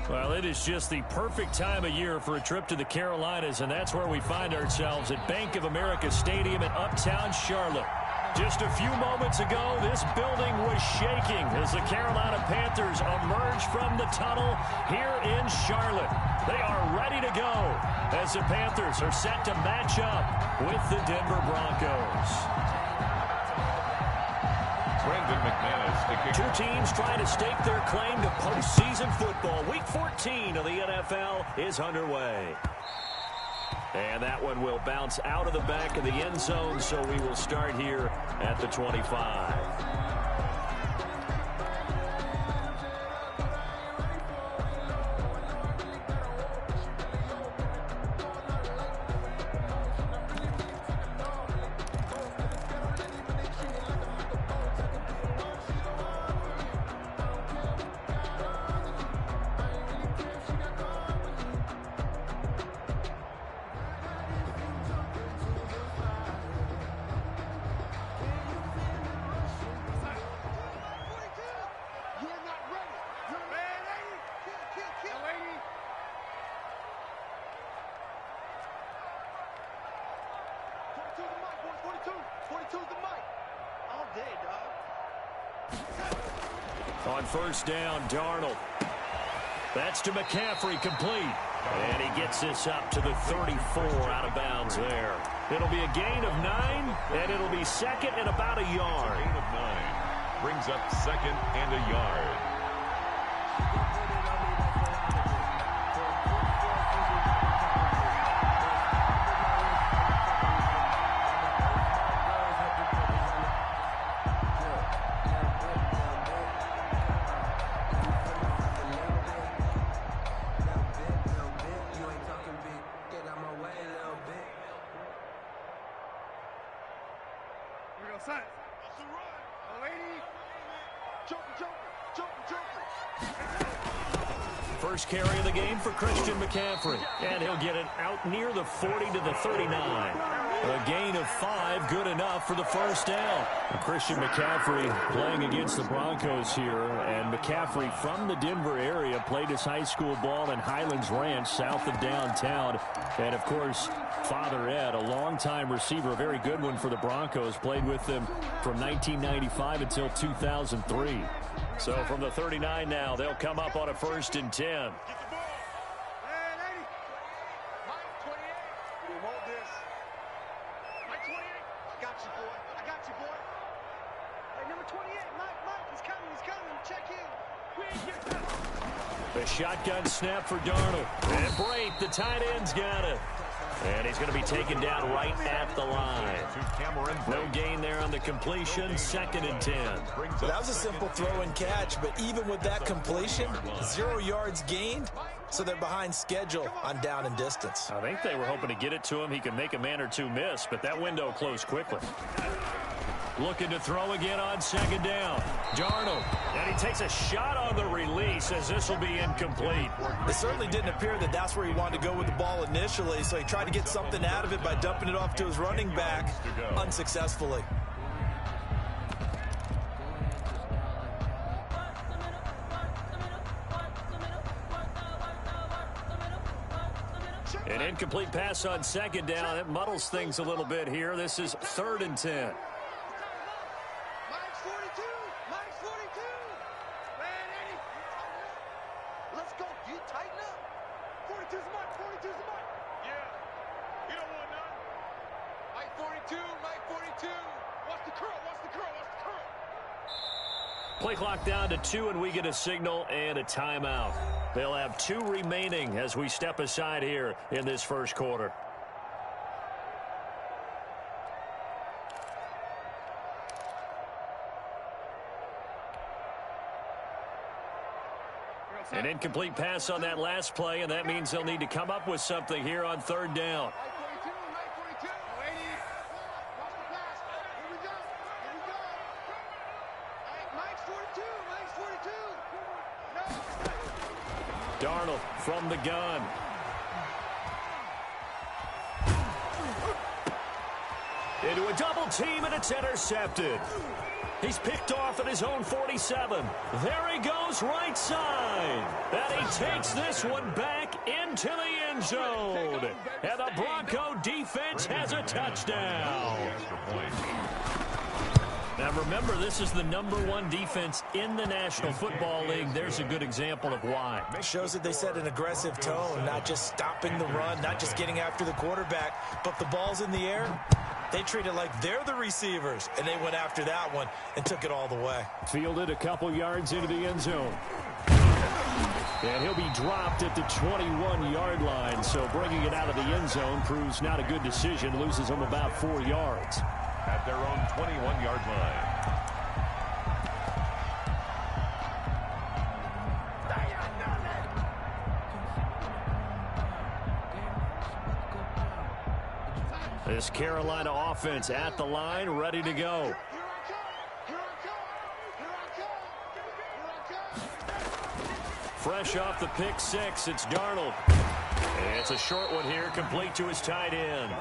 Well, it is just the perfect time of year for a trip to the Carolinas, and that's where we find ourselves at Bank of America Stadium in Uptown Charlotte. Just a few moments ago, this building was shaking as the Carolina Panthers emerge from the tunnel here in Charlotte. They are ready to go as the Panthers are set to match up with the Denver Broncos. Two teams trying to stake their claim to postseason football. Week 14 of the NFL is underway. And that one will bounce out of the back of the end zone, so we will start here at the 25. On first down, Darnold. That's to McCaffrey, complete. And he gets this up to the 34 out of bounds there. It'll be a gain of 9, and it'll be second and about a yard. Gain of 9. Brings up second and a yard. First carry of the game for Christian McCaffrey. And he'll get it out near the 40 to the 39. A gain of 5, good enough for the first down. Christian McCaffrey playing against the Broncos here. And McCaffrey from the Denver area played his high school ball in Highlands Ranch south of downtown. And, of course, Father Ed, a longtime receiver, a very good one for the Broncos, played with them from 1995 until 2003. So from the 39 now, they'll come up on a 1st and 10. The shotgun snap for Darnold. And Brate, the tight end's got it. And he's going to be taken down right at the line. No gain there on the completion. 2nd and 10. That was a simple throw and catch, but even with that completion, 0 yards gained, so they're behind schedule on down and distance. I think they were hoping to get it to him. He could make a man or two miss, but that window closed quickly. Looking to throw again on 2nd down. Darnold. And he takes a shot on the release as this will be incomplete. It certainly didn't appear that that's where he wanted to go with the ball initially, so he tried to get something out of it by dumping it off to his running back unsuccessfully. An incomplete pass on 2nd down. It muddles things a little bit here. This is 3rd and 10. Play clock down to 2, and we get a signal and a timeout. They'll have 2 remaining as we step aside here in this first quarter. An incomplete pass on that last play, and that means they'll need to come up with something here on 3rd down. Darnold from the gun. Into a double team, and it's intercepted. He's picked off at his own 47. There he goes, right side. And he takes this one back into the end zone. And the Bronco defense has a touchdown. Now remember, this is the #1 defense in the National Football League. There's a good example of why. It shows that they set an aggressive tone, not just stopping the run, not just getting after the quarterback, but the ball's in the air. They treat it like they're the receivers, and they went after that one and took it all the way. Fielded a couple yards into the end zone. And he'll be dropped at the 21-yard line, so bringing it out of the end zone proves not a good decision. Loses him about 4 yards. At their own 21-yard line. This Carolina offense at the line, ready to go. Fresh off the pick six, it's Darnold. And it's a short one here, complete to his tight end.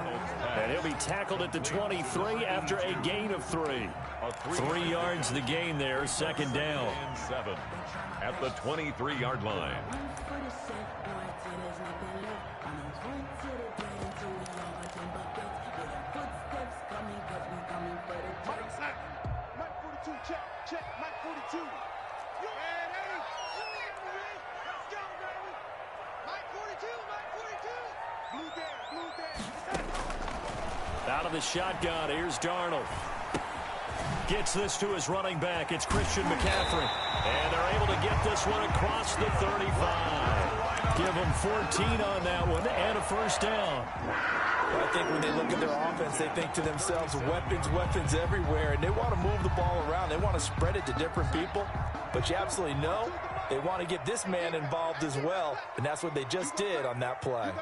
And he'll be tackled at the 23 after a gain of 3. 3 yards the gain there, second down. 7 at the 23-yard line. Check, Mike 42. Out of the shotgun, here's Darnold. Gets this to his running back. It's Christian McCaffrey. And they're able to get this one across the 35. Give them 14 on that one and a first down. Well, I think when they look at their offense, they think to themselves, weapons everywhere, and they want to move the ball around. They want to spread it to different people. But you absolutely know they want to get this man involved as well, and that's what they just did on that play.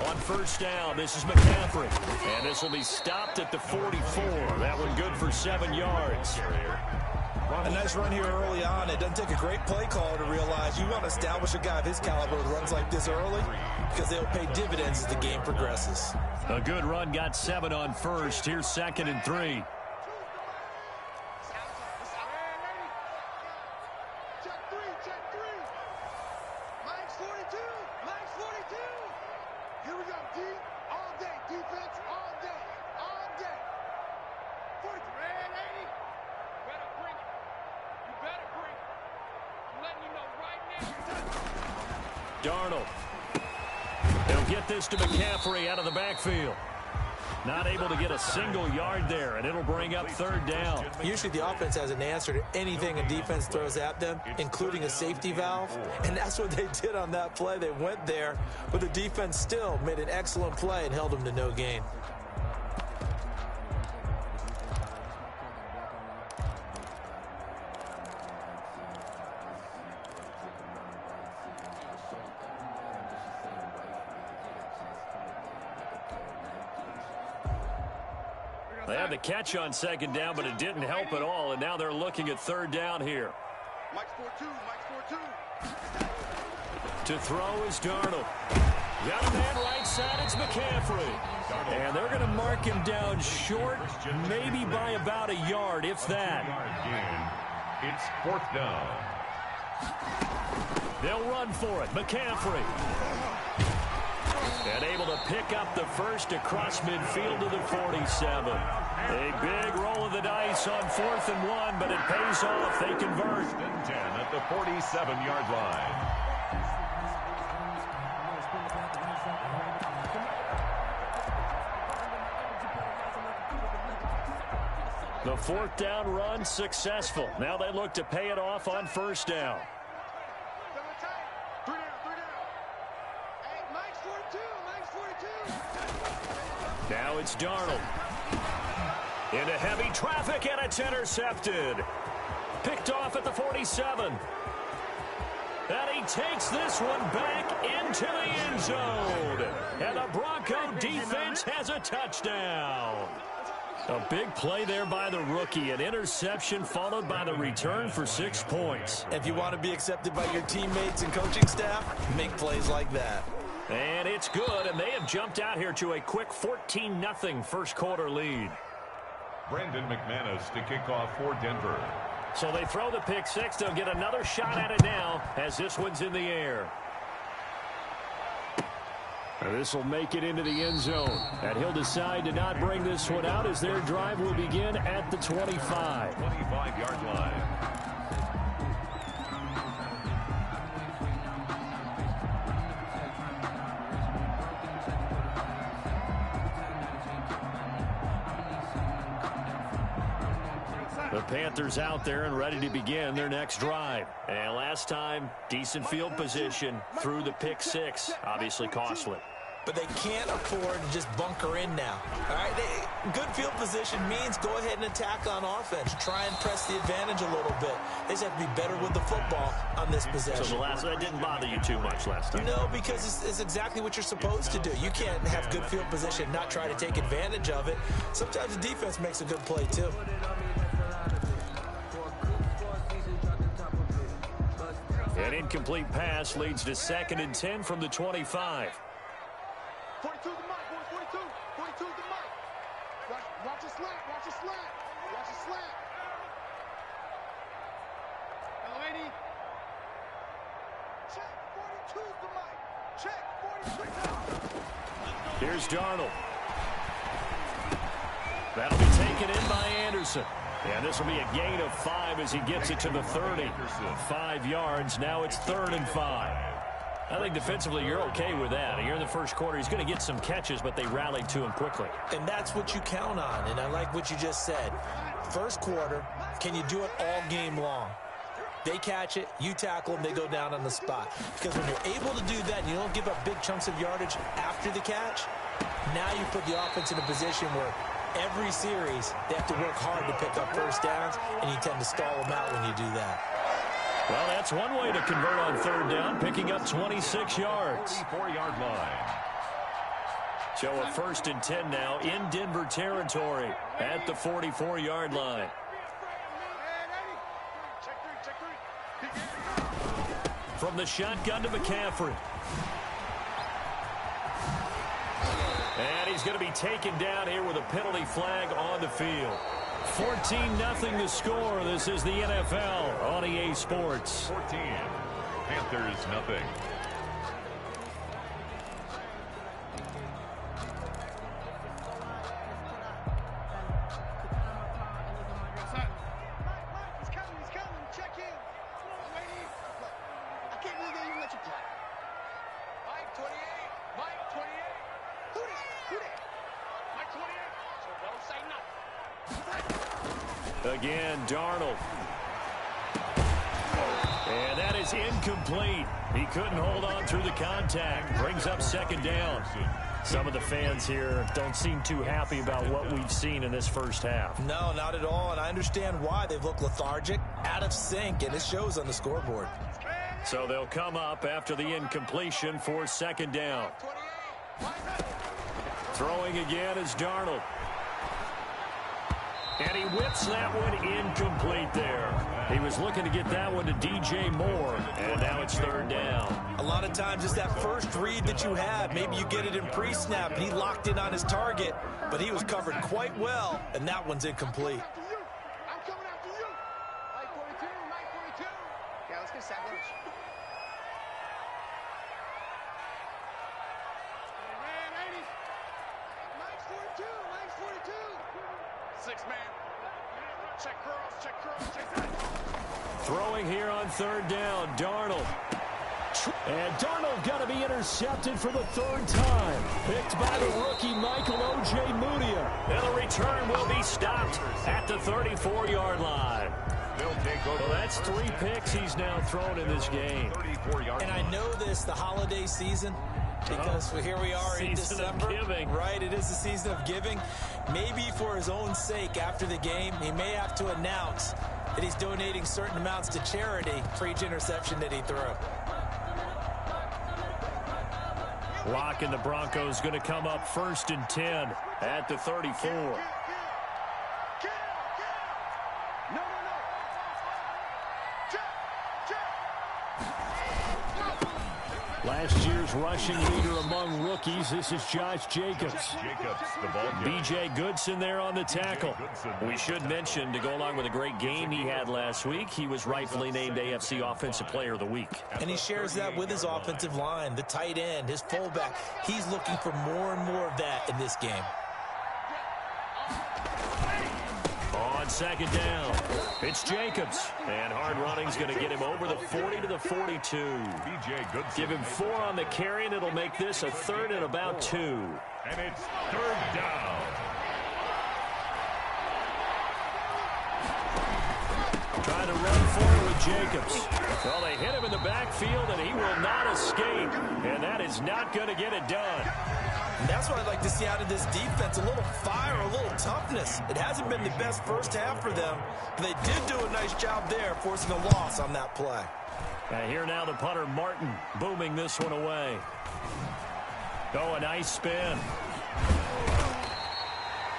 On first down, this is McCaffrey. And this will be stopped at the 44. That one good for 7 yards. A nice run here early on. It doesn't take a great play caller to realize you want to establish a guy of his caliber with runs like this early because they'll pay dividends as the game progresses. A good run, got 7 on first. Here's 2nd and 3. Darnold. They'll get this to McCaffrey out of the backfield. Not able to get a single yard there, and it'll bring up 3rd down. Usually the offense has an answer to anything a defense throws at them, including a safety valve. And that's what they did on that play. They went there, but the defense still made an excellent play and held them to no gain. They had the catch on 2nd down, but it didn't help at all, and now they're looking at 3rd down here. To throw is Darnold. Got a man right side, it's McCaffrey. And they're going to mark him down short, maybe by about a yard, if that. It's 4th down. They'll run for it. McCaffrey. And able to pick up the first across midfield to the 47. A big roll of the dice on 4th and 1, but it pays off. They convert. 10 at the 47-yard line. The 4th down run successful. Now they look to pay it off on 1st down. Now it's Darnold. Into heavy traffic, and it's intercepted. Picked off at the 47. And he takes this one back into the end zone. And the Bronco defense has a touchdown. A big play there by the rookie. An interception followed by the return for 6 points. If you want to be accepted by your teammates and coaching staff, make plays like that. And it's good, and they have jumped out here to a quick 14-0 first quarter lead. Brandon McManus to kick off for Denver. So they throw the pick six. They'll get another shot at it now as this one's in the air. This will make it into the end zone. And he'll decide to not bring this one out as their drive will begin at the 25. 25-yard line. The Panthers out there and ready to begin their next drive. And last time, decent field position through the pick six. Obviously costly. But they can't afford to just bunker in now. All right, good field position means go ahead and attack on offense. Try and press the advantage a little bit. They just have to be better with the football on this possession. So that didn't bother you too much last time? No, because it's exactly what you're supposed to do. You can't have good field position and not try to take advantage of it. Sometimes the defense makes a good play, too. An incomplete pass leads to 2nd and 10 from the 25. 42 the mic, boys, 42. 42 the mic. Watch your slant, watch your slant. Watch your slant. Hello, 80. Check, 42 the mic. Check, 43. Here's Darnold. That'll be taken in by Anderson. And this will be a gain of 5 as he gets it to the 30. 5 yards. Now it's 3rd and 5. I think defensively you're okay with that. Here in the first quarter, he's going to get some catches, but they rallied to him quickly. And that's what you count on, and I like what you just said. First quarter, can you do it all game long? They catch it, you tackle them, they go down on the spot. Because when you're able to do that and you don't give up big chunks of yardage after the catch, now you put the offense in a position where every series they have to work hard to pick up first downs, and you tend to stall them out when you do that. Well, that's one way to convert on 3rd down, picking up 26 yards. 34-yard line. So a 1st and 10 now in Denver territory at the 44-yard line. From the shotgun to McCaffrey. And he's going to be taken down here with a penalty flag on the field. 14-0 the score. This is the NFL on EA Sports. 14. Panthers nothing. He's coming. Check in. I can't believe they even let you play. Mike 28. Mike 28. Who that? Mike 28. So don't say nothing. Again, Darnold. And that is incomplete. He couldn't hold on through the contact. Brings up 2nd down. Some of the fans here don't seem too happy about what we've seen in this first half. No, not at all, and I understand why. They've looked lethargic, out of sync, and it shows on the scoreboard. So they'll come up after the incompletion for 2nd down. Throwing again is Darnold. And he whips that one incomplete there. He was looking to get that one to DJ Moore, and now it's 3rd down. A lot of times it's that first read that you have. Maybe you get it in pre-snap, and he locked in on his target, but he was covered quite well, and that one's incomplete. I'm coming after you. Mike 42, Mike 42. Yeah, let's get sack lunch. Man, 80. Mike's 42, Mike's 42. 6 man. Check cross, check cross, check that. Throwing here on 3rd down, Darnold. And Darnold got to be intercepted for the 3rd time. Picked by the rookie Michael O.J. Mudia. And the return will be stopped at the 34-yard line. They'll take over. Well, that's 3 picks he's now thrown in this game. 34-yard And I know this, the holiday season, because here we are in Season of December. giving. Right, it is the season of giving. Maybe for his own sake after the game, he may have to announce that he's donating certain amounts to charity for each interception that he threw. Lock and the Broncos going to come up 1st and 10 at the 34. No. Check. Last year's rushing leader among rookies. This is Josh Jacobs. The ball game. B.J. Goodson there on the tackle. We should mention, to go along with a great game he had last week, he was rightfully named AFC Offensive Player of the Week. And he shares that with his offensive line, the tight end, his fullback. He's looking for more and more of that in this game. On second down, it's Jacobs. And hard running's going to get him over the 40 to the 42. B.J. Goodson. Give him 4 on the carry, and it'll make this a third and about 2. And it's third down. Trying to run forward with Jacobs. Well, they hit him in the backfield, and he will not escape. And that is not going to get it done. And that's what I'd like to see out of this defense, a little fire, a little toughness. It hasn't been the best first half for them, but they did do a nice job there, forcing a loss on that play. And here now the punter, Martin, booming this one away. Oh, a nice spin.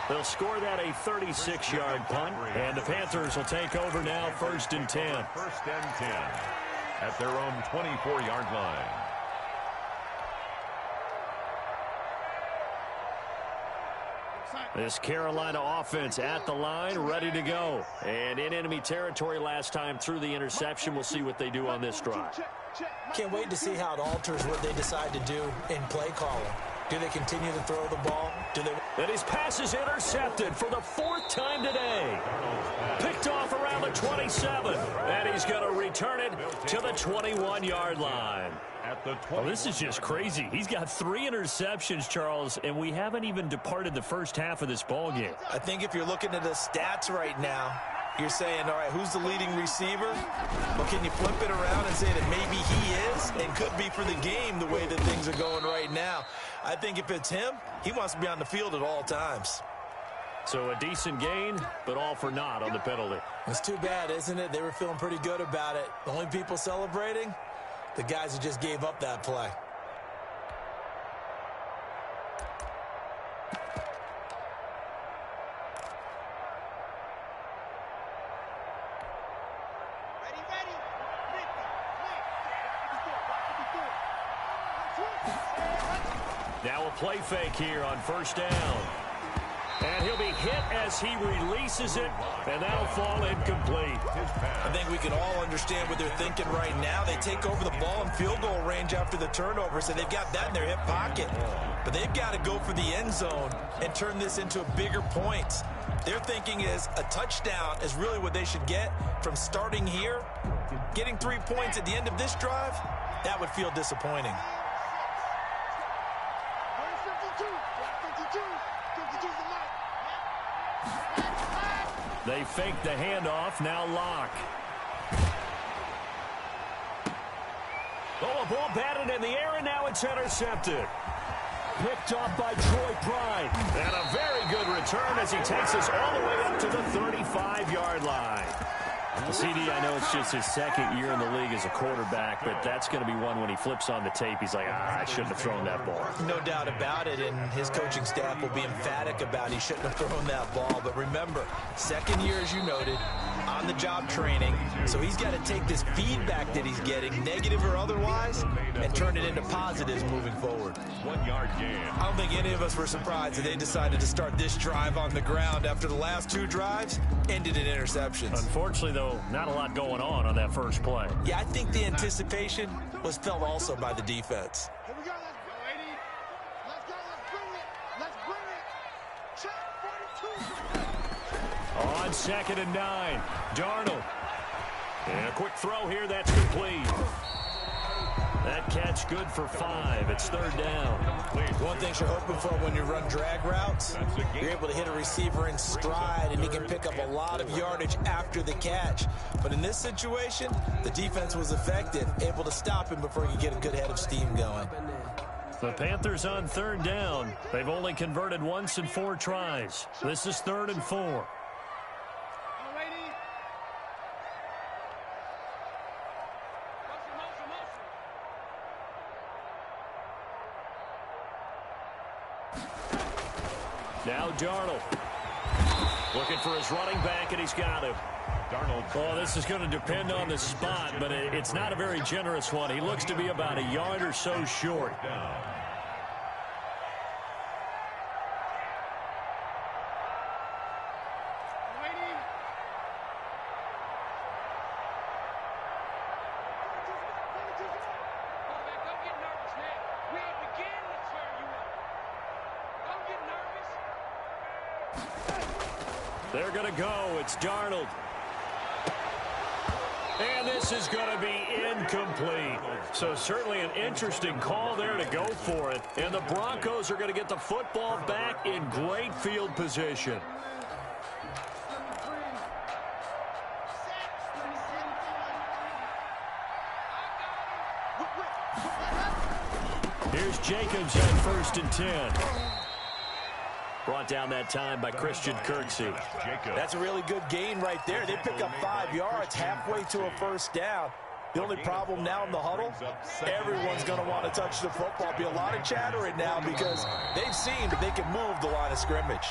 They'll score that a 36-yard punt, and the Panthers will take over now, 1st and 10. First and 10 at their own 24-yard line. This Carolina offense at the line, ready to go. And in enemy territory last time through the interception. We'll see what they do on this drive. Can't wait to see how it alters what they decide to do in play calling. Do they continue to throw the ball? Do they? And his pass is intercepted for the 4th time today. Picked off around the 27. And he's going to return it to the 21-yard line. Oh, this is just crazy. He's got 3 interceptions, Charles, and we haven't even departed the first half of this ball game. I think if you're looking at the stats right now, you're saying, all right, who's the leading receiver? Well, can you flip it around and say that maybe he is and could be for the game the way that things are going right now? I think if it's him, he wants to be on the field at all times. So a decent gain, but all for naught on the penalty. It's too bad, isn't it? They were feeling pretty good about it. The only people celebrating, the guys who just gave up that play. Now a play fake here on 1st down. And he'll be hit as he releases it, and that'll fall incomplete. I think we can all understand what they're thinking right now. They take over the ball in field goal range after the turnover, so they've got that in their hip pocket. But they've got to go for the end zone and turn this into bigger points. Their thinking is a touchdown is really what they should get from starting here. Getting 3 points at the end of this drive, that would feel disappointing. They fake the handoff, now Locke. Oh, a ball batted in the air, and now it's intercepted. Picked off by Troy Pride. And a very good return as he takes us all the way up to the 35-yard line. CD, I know it's just his 2nd year in the league as a quarterback, but that's going to be one when he flips on the tape, he's like, I shouldn't have thrown that ball. No doubt about it, and his coaching staff will be emphatic about he shouldn't have thrown that ball. But remember, 2nd year, as you noted, on-the-job training, so he's got to take this feedback that he's getting, negative or otherwise, and turn it into positives moving forward. 1-yard gain. I don't think any of us were surprised that they decided to start this drive on the ground after the last 2 drives ended in interceptions. Unfortunately, though, not a lot going on that first play. Yeah, I think the anticipation was felt also by the defense. Here we go. Let's go, 80. Let's go. Let's bring it. Let's bring it. Check 42. On 2nd and 9, Darnold. And a quick throw here, that's complete. That catch good for 5. It's 3rd down. One thing you're hoping for when you run drag routes, you're able to hit a receiver in stride, and he can pick up a lot of yardage after the catch. But in this situation, the defense was effective, able to stop him before he could get a good head of steam going. The Panthers on 3rd down. They've only converted once in 4 tries. This is 3rd and 4. Now Darnold looking for his running back, and he's got him. Well, this is going to depend on the spot, but it's not a very generous one. He looks to be about a yard or so short. They're going to go. It's Darnold. And this is going to be incomplete. So certainly an interesting call there to go for it. And the Broncos are going to get the football back in great field position. Here's Jacobs at 1st and 10. Brought down that time by Christian Kirksey. That's a really good gain right there. They pick up 5 yards halfway to a first down. The only problem now in the huddle, everyone's going to want to touch the football. Be a lot of chattering now because they've seen that they can move the line of scrimmage.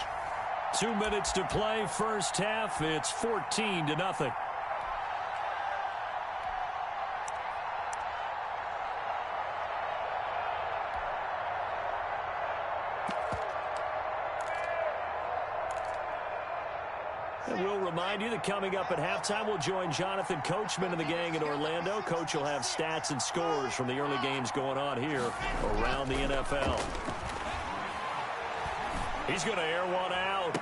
2 minutes to play, first half. It's 14-0. We'll remind you that coming up at halftime, we'll join Jonathan Coachman and the gang in Orlando. Coach will have stats and scores from the early games going on here around the NFL. He's going to air one out.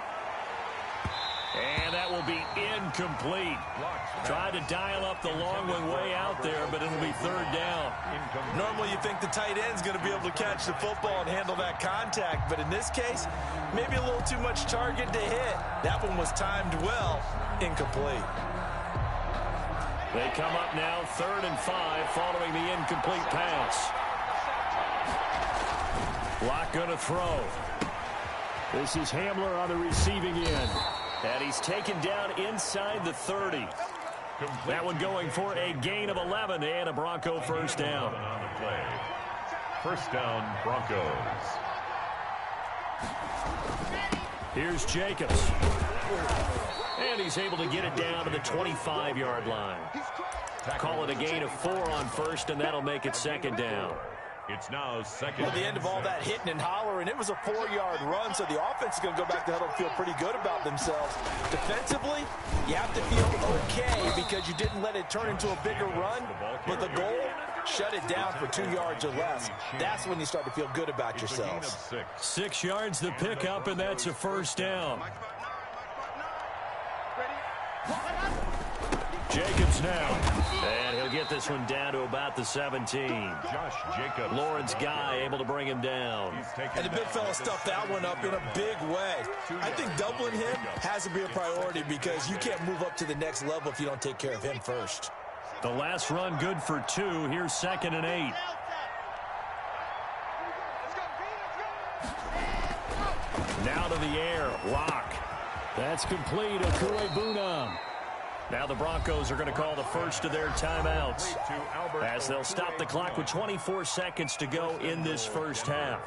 And that will be incomplete. Tried to dial up the long one way out there, but it'll be 3rd down. Normally you think the tight end's going to be able to catch the football and handle that contact, but in this case, maybe a little too much target to hit. That one was timed well. Incomplete. They come up now 3rd and 5 following the incomplete pass. Lock going to throw. This is Hamler on the receiving end. And he's taken down inside the 30. That one going for a gain of 11 and a Bronco first down. First down, Broncos. Here's Jacobs. And he's able to get it down to the 25-yard line. Call it a gain of 4 on first, and that'll make it 2nd down. It's now 2nd. At the end of all that hitting and hollering, it was a 4-yard run, so the offense is going to go back to huddle and feel pretty good about themselves. Defensively, you have to feel okay because you didn't let it turn into a bigger run. But the goal, shut it down for 2 yards or less. That's when you start to feel good about yourselves. 6 yards the pickup, and that's a first down. Jacobs now. And he'll get this one down to about the 17. Josh Jacobs. Lawrence Guy able to bring him down. And the big fella stuffed that one up in a big way. I think doubling him has to be a priority because you can't move up to the next level if you don't take care of him first. The last run good for 2. Here's 2nd and 8. Now to the air. Lock. That's complete. Okuebunam. Now the Broncos are going to call the first of their timeouts as they'll stop the clock with 24 seconds to go in this first half.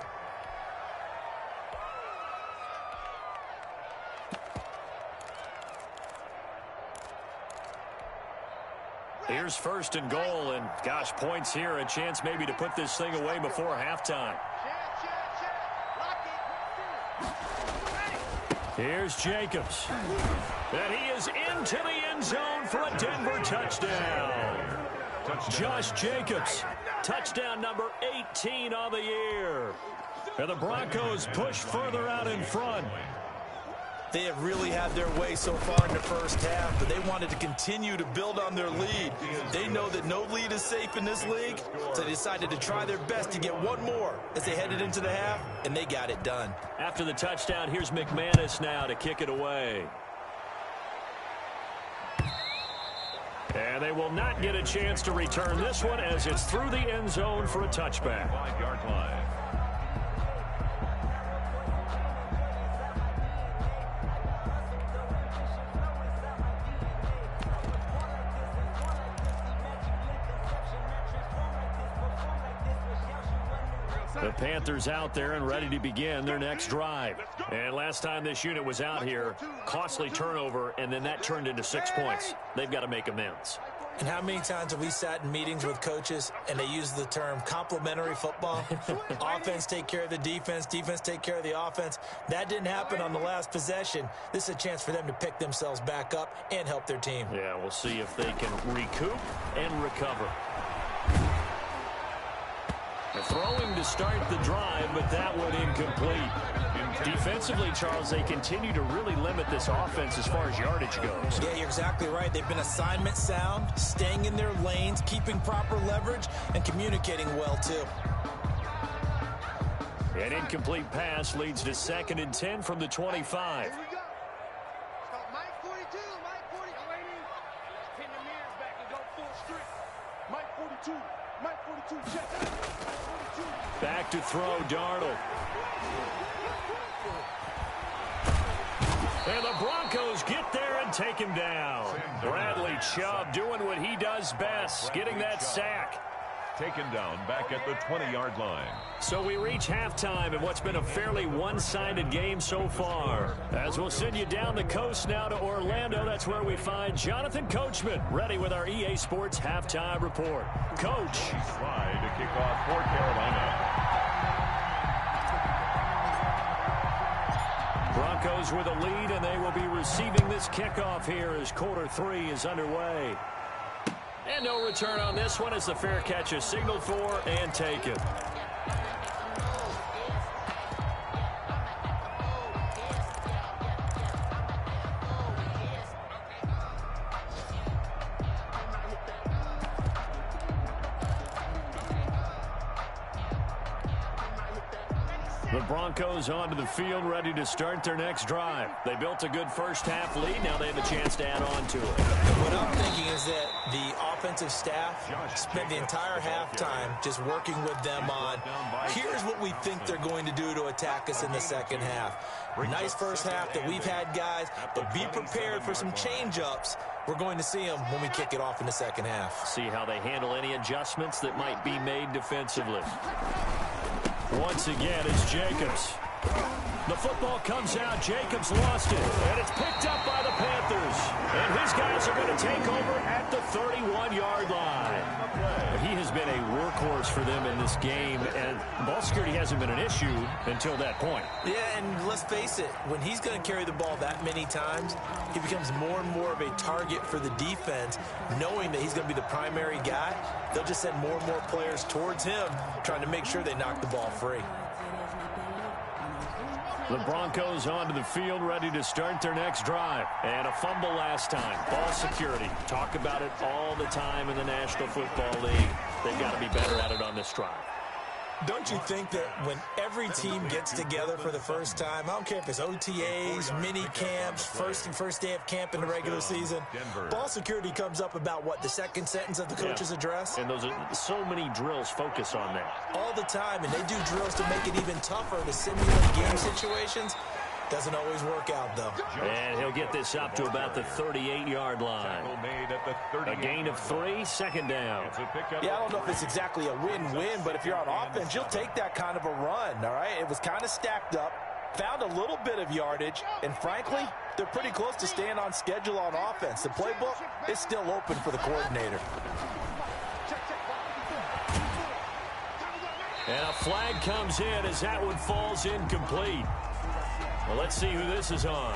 Here's 1st and goal, and gosh, points here, a chance maybe to put this thing away before halftime. Here's Jacobs. And he is into the end zone for a Denver touchdown. Josh Jacobs, touchdown number 18 on the year. And the Broncos push further out in front. They have really had their way so far in the first half, but they wanted to continue to build on their lead. They know that no lead is safe in this league, so they decided to try their best to get one more as they headed into the half, and they got it done. After the touchdown, here's McManus now to kick it away. And they will not get a chance to return this one as it's through the end zone for a touchback. 5-yard line. The Panthers out there and ready to begin their next drive. And last time this unit was out here, costly turnover, and then that turned into 6 points. They've got to make amends. And how many times have we sat in meetings with coaches and they use the term complementary football? Offense take care of the defense, defense take care of the offense. That didn't happen on the last possession. This is a chance for them to pick themselves back up and help their team. Yeah, we'll see if they can recoup and recover. They're throwing to start the drive, but that one incomplete. Defensively, Charles, they continue to really limit this offense as far as yardage goes. Yeah, you're exactly right. They've been assignment sound, staying in their lanes, keeping proper leverage, and communicating well, too. An incomplete pass leads to 2nd and 10 from the 25. Here we go. Mike 42, Mike 42. Pin the mirrors back and go full strip. Mike 42, Mike 42, check. Mike 42. Back to throw, Darnold. And the Broncos get there and take him down. Bradley Chubb doing what he does best, getting that sack. Taken down back at the 20-yard line. So we reach halftime in what's been a fairly one-sided game so far. As we'll send you down the coast now to Orlando, that's where we find Jonathan Coachman, ready with our EA Sports Halftime Report. Coach. Slide to kick off for Carolina. Broncos with a lead, and they will be receiving this kickoff here as quarter 3 is underway. And no return on this one as the fair catch is signaled for and taken. The Broncos onto the field, ready to start their next drive. They built a good first-half lead. Now they have a chance to add on to it. What I'm thinking is that the offensive staff spent the entire halftime just working with them on, here's what we think they're going to do to attack us in the second half. Nice first half that we've had, guys, but be prepared for some change-ups. We're going to see them when we kick it off in the second half. See how they handle any adjustments that might be made defensively. Once again, it's Jacobs. The football comes out. Jacobs lost it, and it's picked up by the Panthers. And his guys are going to take over at the 31-yard line. He has been a workhorse for them in this game, and ball security hasn't been an issue until that point. Yeah, and let's face it, when he's going to carry the ball that many times, he becomes more and more of a target for the defense, knowing that he's going to be the primary guy. They'll just send more and more players towards him, trying to make sure they knock the ball free. The Broncos onto the field, ready to start their next drive. And a fumble last time. Ball security. Talk about it all the time in the National Football League. They've got to be better at it on this drive. Don't you think that when every team gets together for the first time, I don't care if it's OTAs, mini camps, first day of camp in the regular season, ball security comes up about, what, the second sentence of the coach's address? And those are so many drills focus on that. All the time, and they do drills to make it even tougher to simulate game situations. Doesn't always work out, though. And he'll get this up to about the 38-yard line. A gain of 3, second down. Yeah, I don't know if it's exactly a win-win, but if you're on offense, you'll take that kind of a run, all right? It was kind of stacked up, found a little bit of yardage, and frankly, they're pretty close to staying on schedule on offense. The playbook is still open for the coordinator. And a flag comes in as that one falls incomplete. Well, let's see who this is on.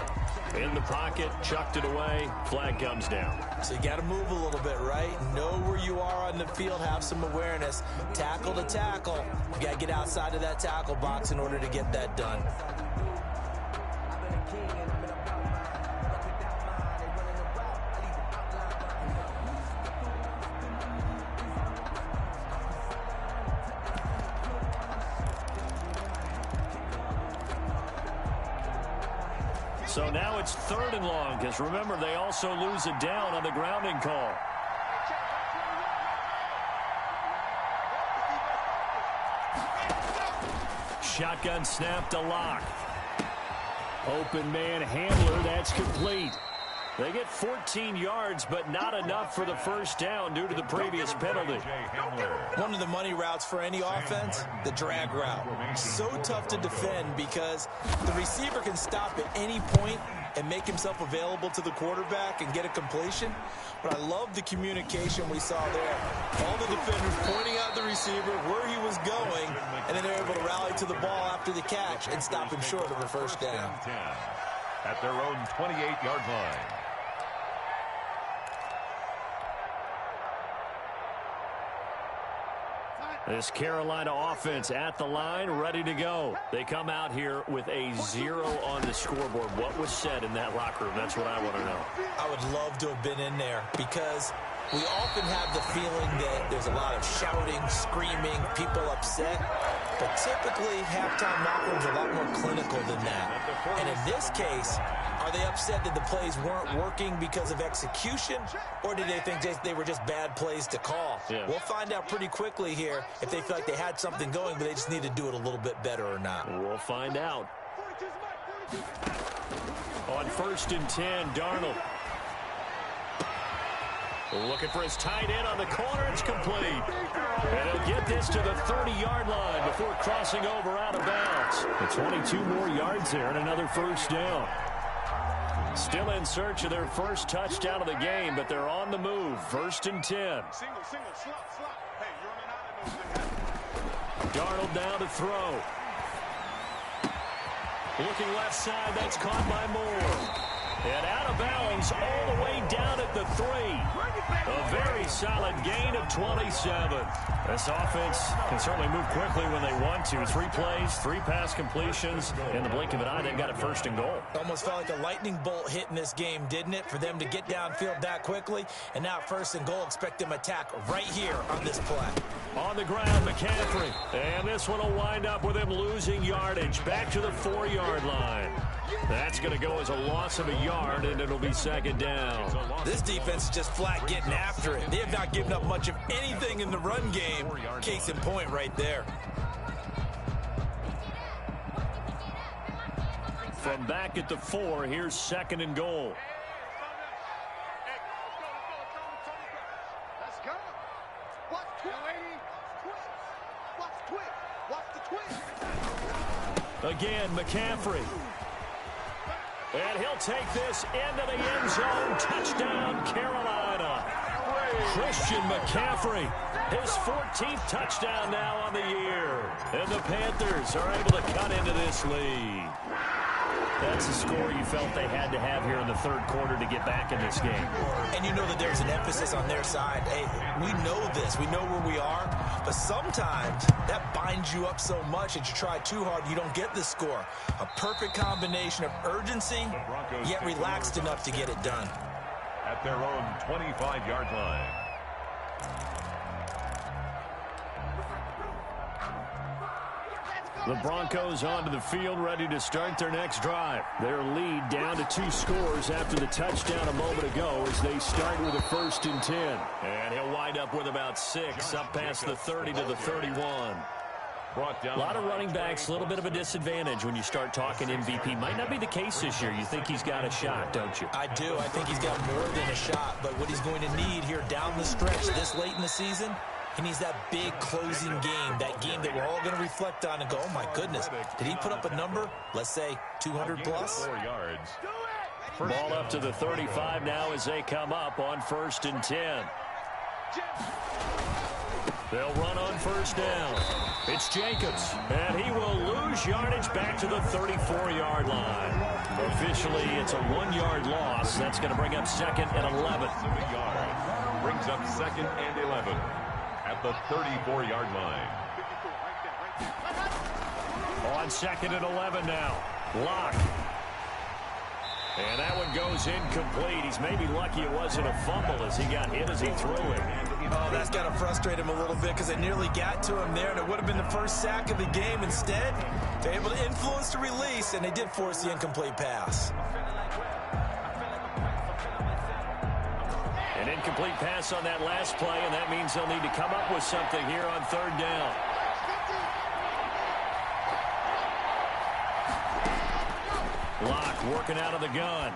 In the pocket, chucked it away, flag comes down. So you got to move a little bit, right? Know where you are on the field, have some awareness. Tackle to tackle. You got to get outside of that tackle box in order to get that done. So now it's 3rd and long, because remember, they also lose it down on the grounding call. Shotgun snap to Lock. Open man handler, that's complete. They get 14 yards, but not enough for the first down due to the previous penalty. One of the money routes for any offense, the drag route. So tough to defend because the receiver can stop at any point and make himself available to the quarterback and get a completion. But I love the communication we saw there. All the defenders pointing out the receiver, where he was going, and then they're able to rally to the ball after the catch and stop him short of a first down. At their own 28-yard line. This Carolina offense at the line, ready to go. They come out here with a 0 on the scoreboard. What was said in that locker room? That's what I want to know. I would love to have been in there because we often have the feeling that there's a lot of shouting, screaming, people upset. But typically, halftime locker rooms are a lot more clinical than that. And in this case, are they upset that the plays weren't working because of execution, or did they think they were just bad plays to call? Yeah. We'll find out pretty quickly here if they feel like they had something going, but they just need to do it a little bit better or not. We'll find out. On 1st and 10, Darnold. Looking for his tight end on the corner. It's complete. And he'll get this to the 30-yard line before crossing over out of bounds. The 22 more yards there and another first down. Still in search of their first touchdown of the game, but they're on the move. 1st and 10. Darnold down to throw. Looking left side, that's caught by Moore. And out of bounds all the way down at the 3. A very solid gain of 27. This offense can certainly move quickly when they want to. 3 plays, 3 pass completions. In the blink of an eye, they've got it 1st and goal. Almost felt like a lightning bolt hit in this game, didn't it? For them to get downfield that quickly. And now 1st and goal, expect them to attack right here on this play. On the ground, McCaffrey. And this one will wind up with him losing yardage. Back to the 4-yard line. That's going to go as a loss of a yard, and it'll be 2nd down. This defense is just flat getting after it. They have not given up much of anything in the run game. Case in point right there. From back at the 4, here's 2nd and goal. Let's go. Watch the twist. Watch the twist. Again, McCaffrey. And he'll take this into the end zone. Touchdown, Carolina. Christian McCaffrey, his 14th touchdown now on the year. And the Panthers are able to cut into this lead. That's the score you felt they had to have here in the 3rd quarter to get back in this game. And you know that there's an emphasis on their side. Hey, we know this. We know where we are. But sometimes that binds you up so much that you try too hard, you don't get the score. A perfect combination of urgency, yet relaxed enough to get it done. At their own 25-yard line. The Broncos onto the field, ready to start their next drive. Their lead down to 2 scores after the touchdown a moment ago as they start with a 1st and 10. And he'll wind up with about 6 up past the 30 to the 31. A lot of running backs, a little bit of a disadvantage when you start talking MVP. Might not be the case this year. You think he's got a shot, don't you? I do. I think he's got more than a shot. But what he's going to need here down the stretch this late in the season, he needs that big closing game, that game that we're all going to reflect on and go, oh, my goodness, did he put up a number, let's say, 200 plus? 4 yards. Ball up to the 35 now as they come up on 1st and 10. They'll run on 1st down. It's Jacobs, and he will lose yardage back to the 34-yard line. Officially, it's a 1-yard loss. That's going to bring up 2nd and 11. Brings up 2nd and 11 at the 34-yard line. On 2nd and 11 now. Lock. And that one goes incomplete. He's maybe lucky it wasn't a fumble as he got hit as he threw it. Oh, that's got to frustrate him a little bit because they nearly got to him there, and it would have been the first sack of the game. Instead, they're able to influence the release, and they did force the incomplete pass. An incomplete pass on that last play, and that means they'll need to come up with something here on 3rd down. Lock working out of the gun.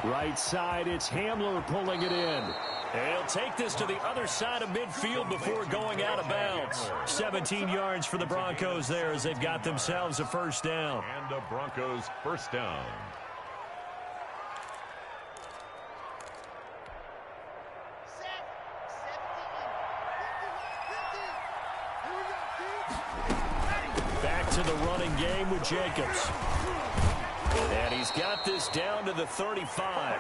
Right side, it's Hamler pulling it in. He'll take this to the other side of midfield before going out of bounds. 17 yards for the Broncos there as they've got themselves a first down. And the Broncos first down. Back to the running game with Jacobs. And he's got this down to the 35.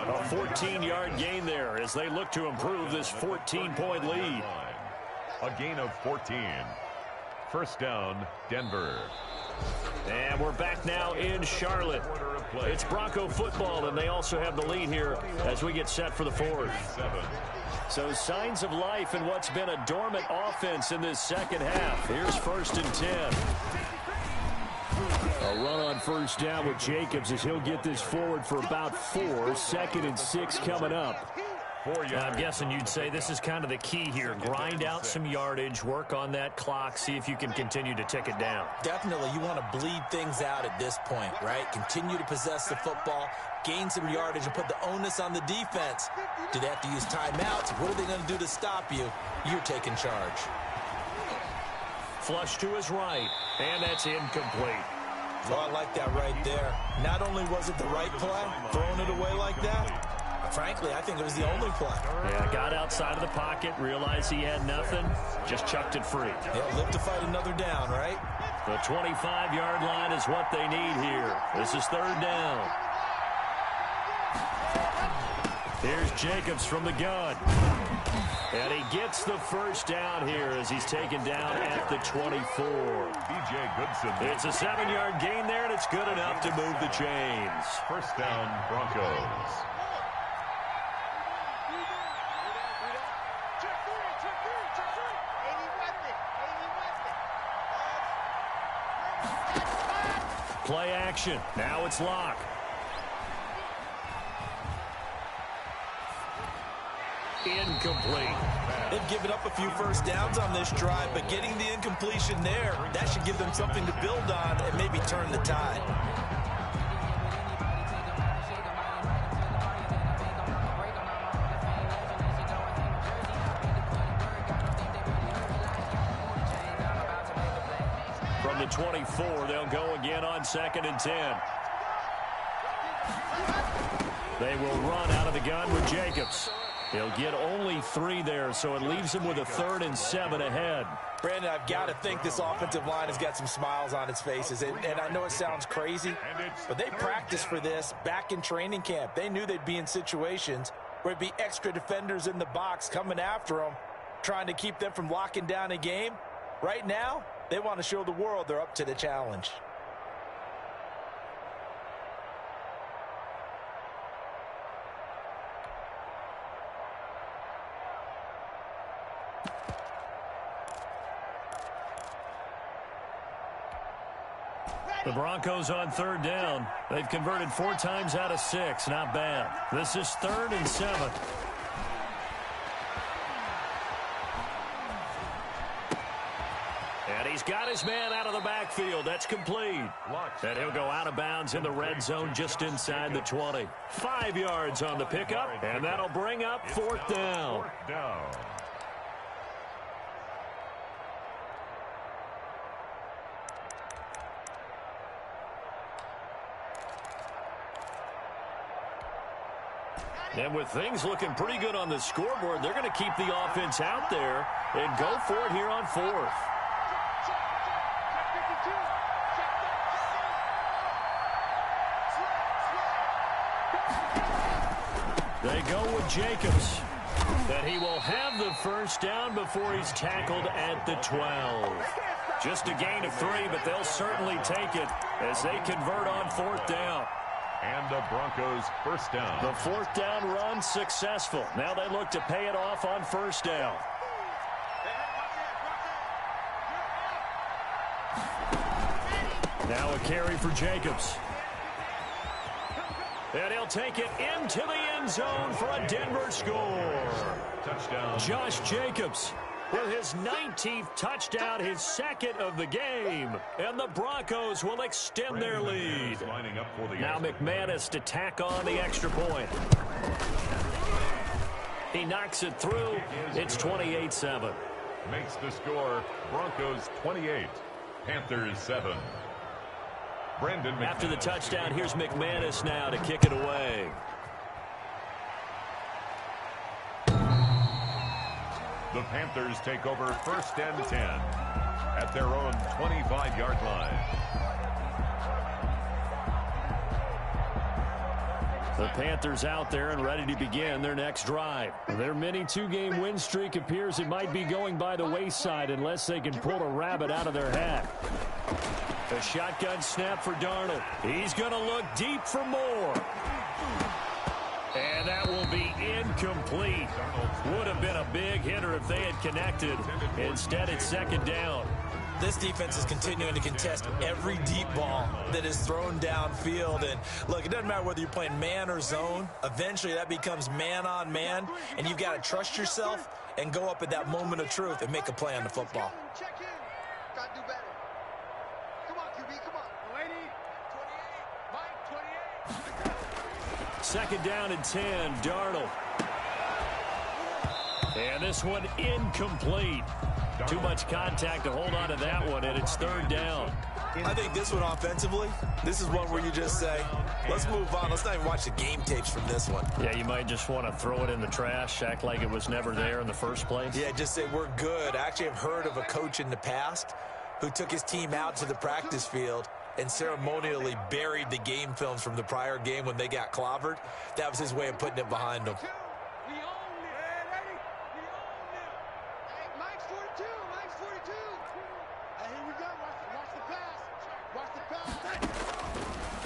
A 14-yard gain there as they look to improve this 14-point lead. A gain of 14. First down, Denver. And we're back now in Charlotte. It's Bronco football, and they also have the lead here as we get set for the fourth. So signs of life in what's been a dormant offense in this second half. Here's 1st and 10. A run on first down with Jacobs as he'll get this forward for about 4. 2nd and 6 coming up. I'm guessing you'd say this is kind of the key here. Grind out some yardage, work on that clock, see if you can continue to tick it down. Definitely, you want to bleed things out at this point, right? Continue to possess the football, gain some yardage, and put the onus on the defense. Do they have to use timeouts? What are they going to do to stop you? You're taking charge. Flush to his right, and that's incomplete. Oh, I like that right there. Not only was it the right play, throwing it away like that, frankly, I think it was the only play. Yeah, got outside of the pocket, realized he had nothing, just chucked it free. Yeah, live to fight another down, right? The 25-yard line is what they need here. This is 3rd down. Here's Jacobs from the gun. And he gets the first down here as he's taken down at the 24. B.J. Goodson. It's a 7-yard gain there, and it's good enough to move the chains. First down, Broncos. Play action. Now it's Locke. Incomplete. They've given up a few first downs on this drive, but getting the incompletion there, that should give them something to build on and maybe turn the tide. From the 24, they'll go again on 2nd and 10. They will run out of the gun with Jacobs. He'll get only 3 there, so it leaves him with a 3rd and 7 ahead. Brandon, I've got to think this offensive line has got some smiles on its faces. And I know it sounds crazy, but they practiced for this back in training camp. They knew they'd be in situations where it'd be extra defenders in the box coming after them, trying to keep them from locking down a game. Right now, they want to show the world they're up to the challenge. The Broncos on 3rd down. They've converted 4 times out of 6. Not bad. This is 3rd and 7. And he's got his man out of the backfield. That's complete. And he'll go out of bounds in the red zone just inside the 20. 5 yards on the pickup, and that'll bring up 4th down. And with things looking pretty good on the scoreboard, they're going to keep the offense out there and go for it here on 4th. They go with Jacobs. And he will have the first down before he's tackled at the 12. Just a gain of 3, but they'll certainly take it as they convert on 4th down. And the Broncos first down. The 4th down run successful. Now they look to pay it off on 1st down. Now a carry for Jacobs. And he'll take it into the end zone for a Denver score. Touchdown. Josh Jacobs. with his 19th touchdown, his second of the game. And the Broncos will extend their lead. Now McManus to tack on the extra point. He knocks it through. It's 28-7. Makes the score Broncos 28, Panthers 7. After the touchdown, here's McManus now to kick it away. The Panthers take over 1st and 10 at their own 25-yard line. The Panthers out there and ready to begin their next drive. Their mini two-game win streak appears it might be going by the wayside unless they can pull a rabbit out of their hat. A shotgun snap for Darnold. He's going to look deep for more. And that will be incomplete. Would have been a big hitter if they had connected. Instead, it's second down. This defense is continuing to contest every deep ball that is thrown downfield. And look, it doesn't matter whether you're playing man or zone. Eventually, that becomes man on man. And you've got to trust yourself and go up at that moment of truth and make a play on the football. Check in. Got to do better. Come on, QB, come on. Lady. 28. Mike, 28. Second down and 10, Darnold. And this one incomplete. Too much contact to hold on to that one, and it's third down. I think this one offensively, this is one where you just say, let's move on. Let's not even watch the game tapes from this one. Yeah, you might just want to throw it in the trash, act like it was never there in the first place. Yeah, just say we're good. I actually have heard of a coach in the past who took his team out to the practice field and ceremonially buried the game films from the prior game when they got clobbered. That was his way of putting it behind them.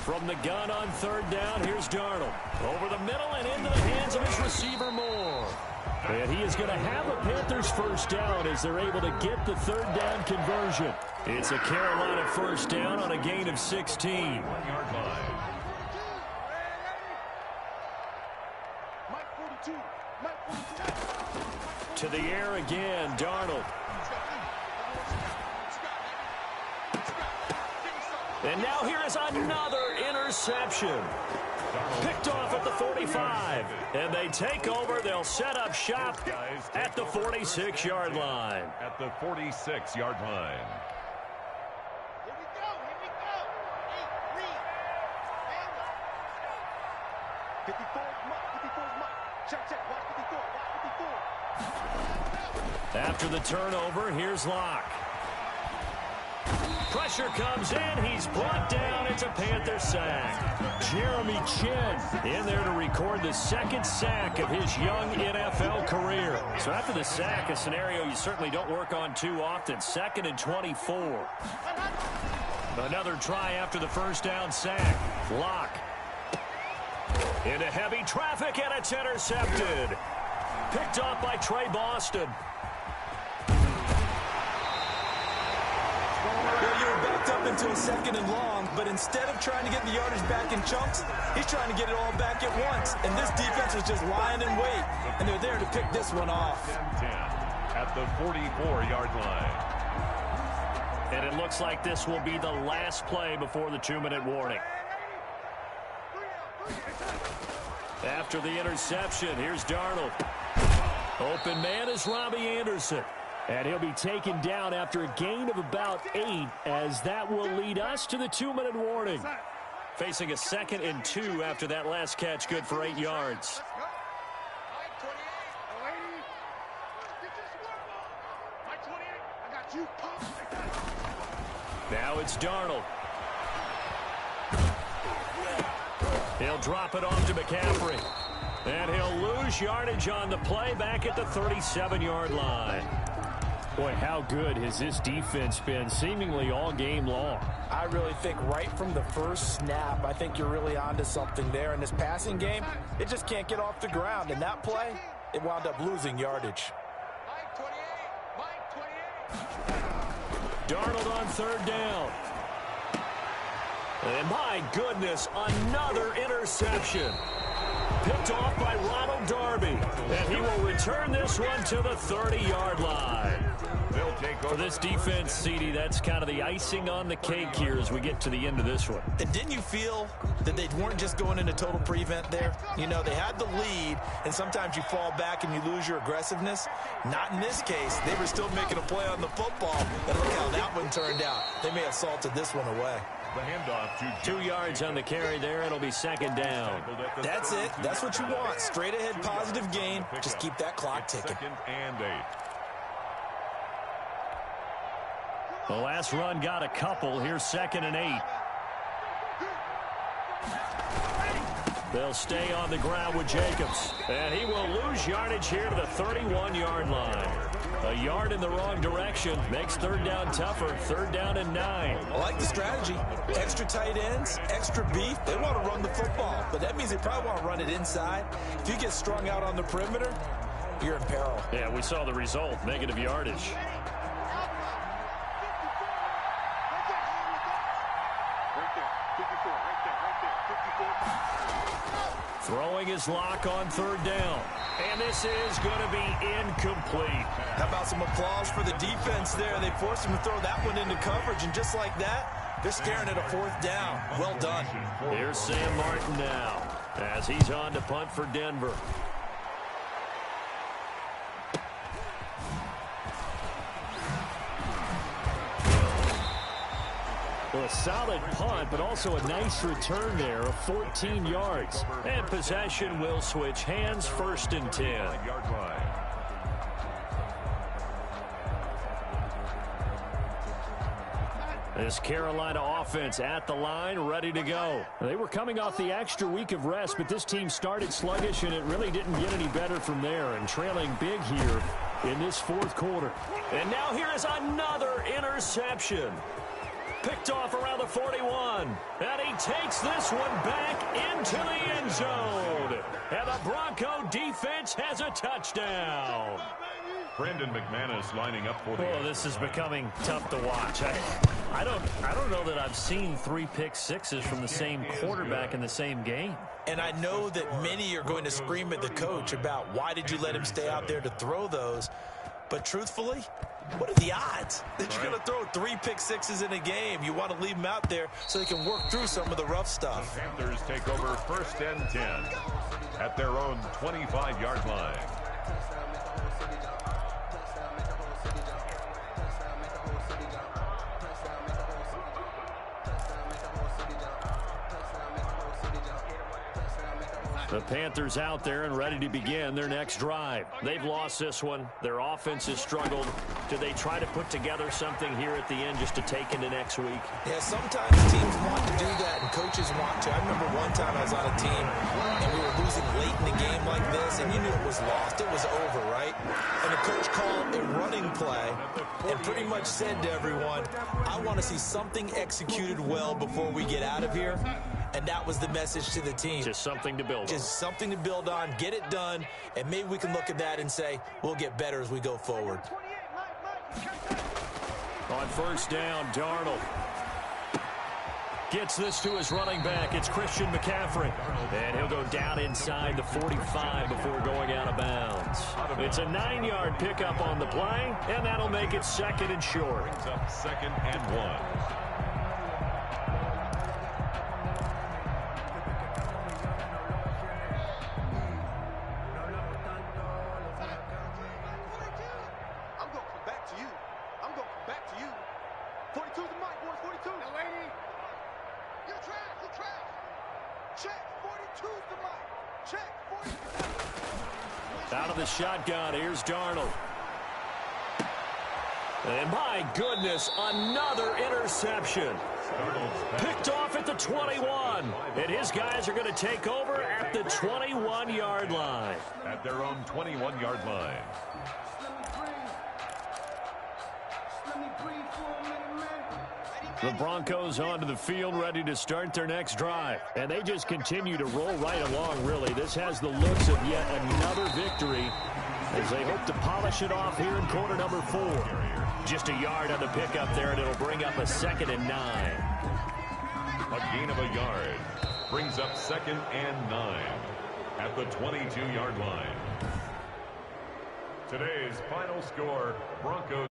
From the gun on third down, here's Darnold. Over the middle and into the hands of his receiver Moore. And he is going to have a Panthers first down as they're able to get the third down conversion. It's a Carolina first down on a gain of 16. To the air again, Darnold. And now here is another interception. Picked off at the 45. And they take over. They'll set up shop at the 46-yard line. At the 46-yard line. Here we go. Here we go. Hey, read. 54 is Mike. Check. Watch 54. After the turnover, here's Locke. Pressure comes in. He's brought down. It's a Panther sack. Jeremy Chin in there to record the second sack of his young NFL career. So after the sack, a scenario you certainly don't work on too often. 2nd and 24. Another try after the first down sack. Locke. Into heavy traffic, and it's intercepted. Picked off by Trey Boston. Up into a 2nd and long, but instead of trying to get the yardage back in chunks, he's trying to get it all back at once. And this defense was just lying in wait, and they're there to pick this one off. 10 at the 44-yard line. And it looks like this will be the last play before the 2-minute warning. After the interception, here's Darnold. Open man is Robbie Anderson. And he'll be taken down after a gain of about 8, as that will lead us to the 2-minute warning. Facing a 2nd and 2 after that last catch, good for 8 yards. Now it's Darnold. He'll drop it off to McCaffrey. And he'll lose yardage on the play back at the 37-yard line. Boy, how good has this defense been seemingly all game long? I really think right from the first snap, I think you're really onto something there. In this passing game, it just can't get off the ground. In that play, it wound up losing yardage. Darnold on third down. And my goodness, another interception. Picked off by Ronald Darby. And he will return this one to the 30-yard line. They'll take over. For this defense, CD, that's kind of the icing on the cake here as we get to the end of this one. And didn't you feel that they weren't just going into total prevent there? You know, they had the lead, and sometimes you fall back and you lose your aggressiveness. Not in this case. They were still making a play on the football, and look how that one turned out. They may have salted this one away. The handoff to 2 yards on the carry there. It'll be second down. That's it. That's what you want. Straight ahead positive gain. Just keep that clock ticking. 2nd and 8. The last run got a couple. Here's 2nd and 8. They'll stay on the ground with Jacobs. And he will lose yardage here to the 31-yard line. A yard in the wrong direction makes third down tougher. 3rd down and 9. I like the strategy. Extra tight ends, extra beef. They want to run the football, but that means they probably want to run it inside. If you get strung out on the perimeter, you're in peril. Yeah, we saw the result. Negative yardage. Throwing his lock on 3rd down. And this is going to be incomplete. How about some applause for the defense there? They forced him to throw that one into coverage, and just like that, they're staring at a 4th down. Well done. Here's Sam Martin now as he's on to punt for Denver. Well, a solid punt, but also a nice return there of 14 yards. And possession will switch hands. 1st and 10. Yard line. This Carolina offense at the line, ready to go. They were coming off the extra week of rest, but this team started sluggish, and it really didn't get any better from there, and trailing big here in this 4th quarter. And now here is another interception. Picked off around the 41. And he takes this one back into the end zone. And the Bronco defense has a touchdown. Brandon McManus lining up for the... Oh, this is becoming tough to watch. I don't know that I've seen 3 pick sixes from the same quarterback in the same game. And I know that many are going to scream at the coach about why did you let him stay out there to throw those. But truthfully, what are the odds that you're going to throw 3 pick sixes in a game? You want to leave them out there so they can work through some of the rough stuff. The Panthers take over 1st and 10 at their own 25-yard line. The Panthers out there and ready to begin their next drive. They've lost this one. Their offense has struggled. Do they try to put together something here at the end just to take into next week? Yeah, sometimes teams want to do that and coaches want to. I remember one time I was on a team and we were losing late in the game like this, and you knew it was lost. It was over, right? And the coach called a running play and pretty much said to everyone, I want to see something executed well before we get out of here. And that was the message to the team. Just something to build on. Just something to build on, get it done, and maybe we can look at that and say, we'll get better as we go forward. On 1st down, Darnold gets this to his running back. It's Christian McCaffrey. And he'll go down inside the 45 before going out of bounds. It's a 9-yard pickup on the play, and that'll make it 2nd and short. Brings up 2nd and 1. Out of the shotgun, here's Darnold. And my goodness, another interception. Picked off at the 21. And his guys are going to take over at the 21-yard line. At their own 21-yard line. The Broncos onto the field, ready to start their next drive. And they just continue to roll right along, really. This has the looks of yet another victory as they hope to polish it off here in quarter number 4. Just a yard on the pickup there, and it'll bring up a 2nd and 9. A gain of a yard brings up 2nd and 9. at the 22-yard line. Today's final score, Broncos.